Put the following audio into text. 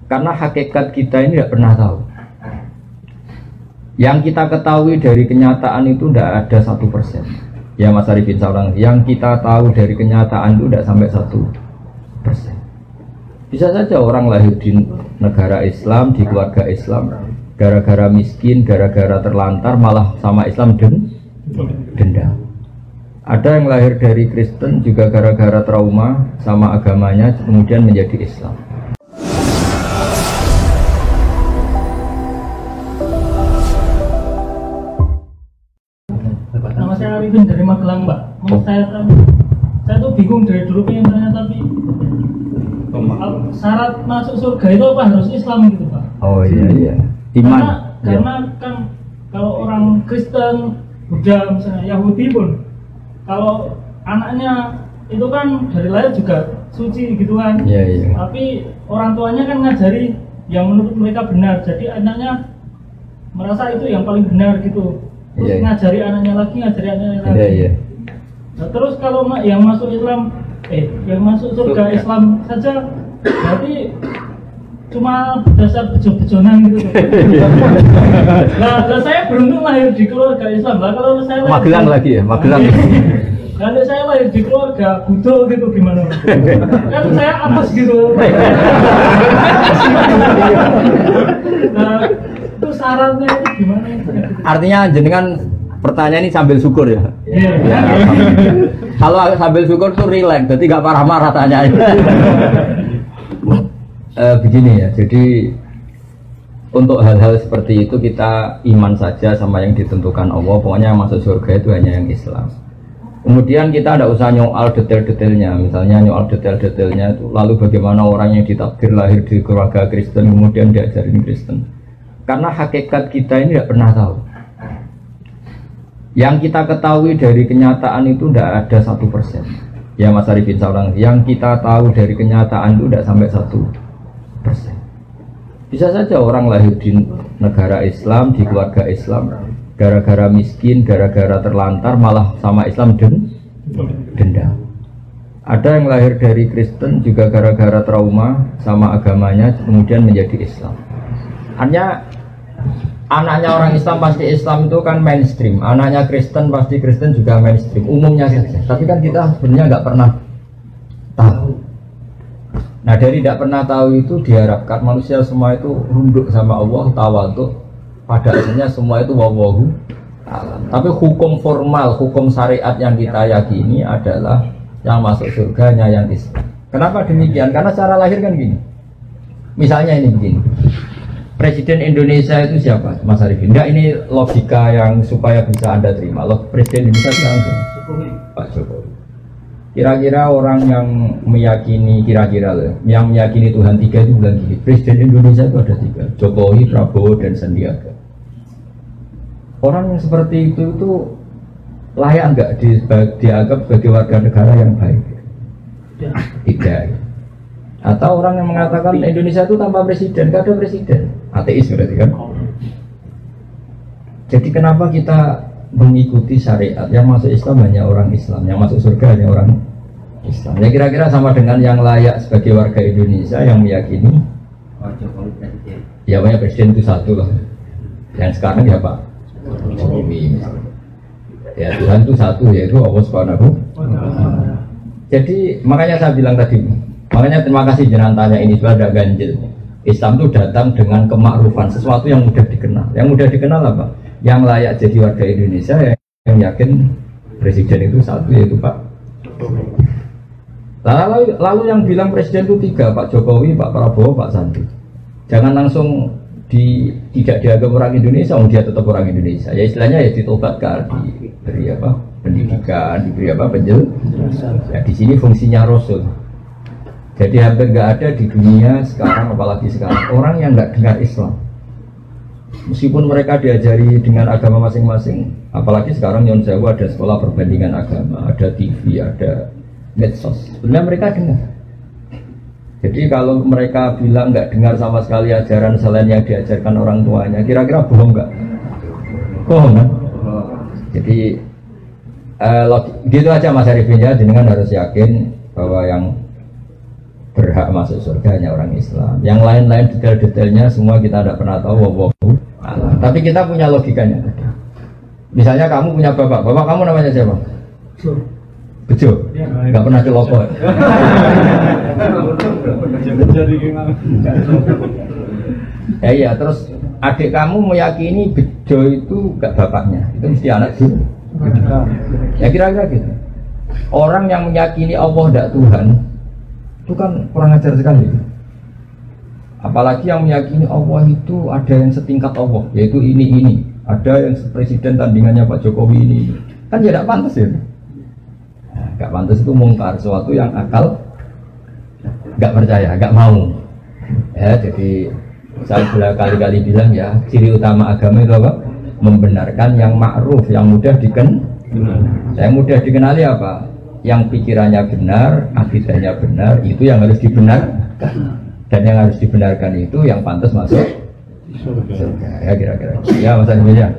Karena hakikat kita ini tidak pernah tahu. Yang kita ketahui dari kenyataan itu tidak ada 1%. Ya Mas Arifin Saulang, yang kita tahu dari kenyataan itu tidak sampai 1%. Bisa saja orang lahir di negara Islam, di keluarga Islam, gara-gara miskin, gara-gara terlantar, malah sama Islam dendam. Ada yang lahir dari Kristen juga gara-gara trauma sama agamanya, kemudian menjadi Islam. Nama saya Arifin dari Magelang, Mbak. Saya tuh bingung dari dulu pengen tanya, tapi syarat masuk surga itu apa harus Islam gitu, Pak? Oh iya, iman. Karena kan kalau orang Kristen, Buddha, misalnya Yahudi pun, kalau anaknya itu kan dari lahir juga suci gitu kan. Iya. Tapi orang tuanya kan ngajari yang menurut mereka benar, jadi anaknya merasa itu yang paling benar gitu. Terus ngajari anaknya lagi. Iya. Nah, terus kalau yang masuk Islam, yang masuk surga Islam saja, berarti cuma dasar bejo-bejonan gitu. Nah, saya beruntung lahir di keluarga Islam. Lah kalau saya Magelang lagi ya, Magelang. Kalau saya lahir di keluarga Buddha gitu gimana? Kan saya apes gitu. Nah, itu syaratnya itu gimana? Artinya jenengan pertanyaan ini sambil syukur ya. Ya, kalau sambil syukur tuh relax, jadi nggak marah-marah tanya. Begini ya, jadi untuk hal-hal seperti itu kita iman saja sama yang ditentukan Allah. Pokoknya yang masuk surga itu hanya yang Islam. Kemudian kita tidak usah nyoal detail-detailnya. Misalnya nyoal detail-detailnya itu, lalu bagaimana orang yang ditakdir lahir di keluarga Kristen kemudian diajarin Kristen. Karena hakikat kita ini tidak pernah tahu. Yang kita ketahui dari kenyataan itu tidak ada 1%. Ya Mas Arifin Saulang, yang kita tahu dari kenyataan itu tidak sampai 1%. Bisa saja orang lahir di negara Islam, di keluarga Islam, gara-gara miskin, gara-gara terlantar, malah sama Islam dendam. Ada yang lahir dari Kristen juga gara-gara trauma sama agamanya, kemudian menjadi Islam. Hanya anaknya orang Islam pasti Islam itu kan mainstream, anaknya Kristen pasti Kristen juga mainstream, umumnya saja. Tapi kan kita sebenarnya nggak pernah tahu. Nah dari tidak pernah tahu itu diharapkan manusia semua itu runduk sama Allah, tawadhu. Pada akhirnya semua itu wallahu a'lam. Tapi hukum formal, hukum syariat yang kita yakini adalah yang masuk surganya yang Islam. Kenapa demikian? Karena cara lahir kan gini. Misalnya ini begini. Presiden Indonesia itu siapa, Mas Arifin? Enggak, ini logika yang supaya bisa Anda terima. Presiden Indonesia itu langsung Pak Jokowi. Kira-kira orang yang meyakini, yang meyakini Tuhan tiga itu bilang gini, Presiden Indonesia itu ada tiga, Jokowi, Prabowo, dan Sandiaga. Orang yang seperti itu layak enggak dianggap sebagai warga negara yang baik? Tidak. Atau orang yang mengatakan Indonesia itu tanpa presiden, gak ada presiden, ateis berarti kan? Jadi kenapa kita mengikuti syariat yang masuk Islam hanya orang Islam, yang masuk surga hanya orang Islam? Ya kira-kira sama dengan yang layak sebagai warga Indonesia yang meyakini ya banyak presiden itu satu lah. Yang sekarang ya Pak Jokowi. Ya Tuhan itu satu, yaitu Allah Subhanahu. Jadi makanya saya bilang tadi, makanya terima kasih jenengan tanya ini sudah ada ganjil. Islam itu datang dengan kemakrufan, sesuatu yang mudah dikenal. Yang mudah dikenal apa? Yang layak jadi warga Indonesia yang yakin presiden itu satu, yaitu Pak. Lalu yang bilang presiden itu tiga, Pak Jokowi, Pak Prabowo, Pak Sandi. Jangan langsung tidak dianggap orang Indonesia, dia tetap orang Indonesia. Ya istilahnya ya ditobatkan, diberi apa? Pendidikan, diberi apa? Penjelasan. Ya di sini fungsinya Rasul. Jadi hampir nggak ada di dunia sekarang, apalagi sekarang, orang yang nggak dengar Islam. Meskipun mereka diajari dengan agama masing-masing, apalagi sekarang Nyon Sewu ada sekolah perbandingan agama, ada TV, ada medsos. Sebenarnya mereka dengar. Jadi kalau mereka bilang nggak dengar sama sekali ajaran selain yang diajarkan orang tuanya, kira-kira bohong nggak? Bohong kan? Jadi gitu aja Mas Arifin ya, jenengan harus yakin bahwa yang berhak masuk surga hanya orang Islam. Yang lain-lain detail-detailnya semua kita tidak pernah tahu. Wallahu a'lam. Tapi kita punya logikanya. Misalnya kamu punya bapak kamu namanya siapa? Bejo. Enggak pernah celoko. Ya iya, terus adik kamu meyakini Bejo itu enggak bapaknya. Itu mesti anak sih. Ya kira-kira gitu. Orang yang meyakini Allah tidak Tuhan itu kan kurang ajar sekali. Apalagi yang meyakini Allah itu ada yang setingkat Allah, yaitu ini. Ada yang presiden tandingannya Pak Jokowi ini. Kan ya tidak pantas ya. Nah, gak pantas itu mungkar, sesuatu yang akal gak percaya, gak mau. Ya, jadi saya sudah kali-kali bilang ya, ciri utama agama itu apa? Membenarkan yang ma'ruf, yang mudah Yang mudah dikenali apa? Yang pikirannya benar, akidahnya benar, itu yang harus dibenarkan. Dan yang harus dibenarkan itu yang pantas masuk surga. Ya kira-kira. Ya Mas Anies ya.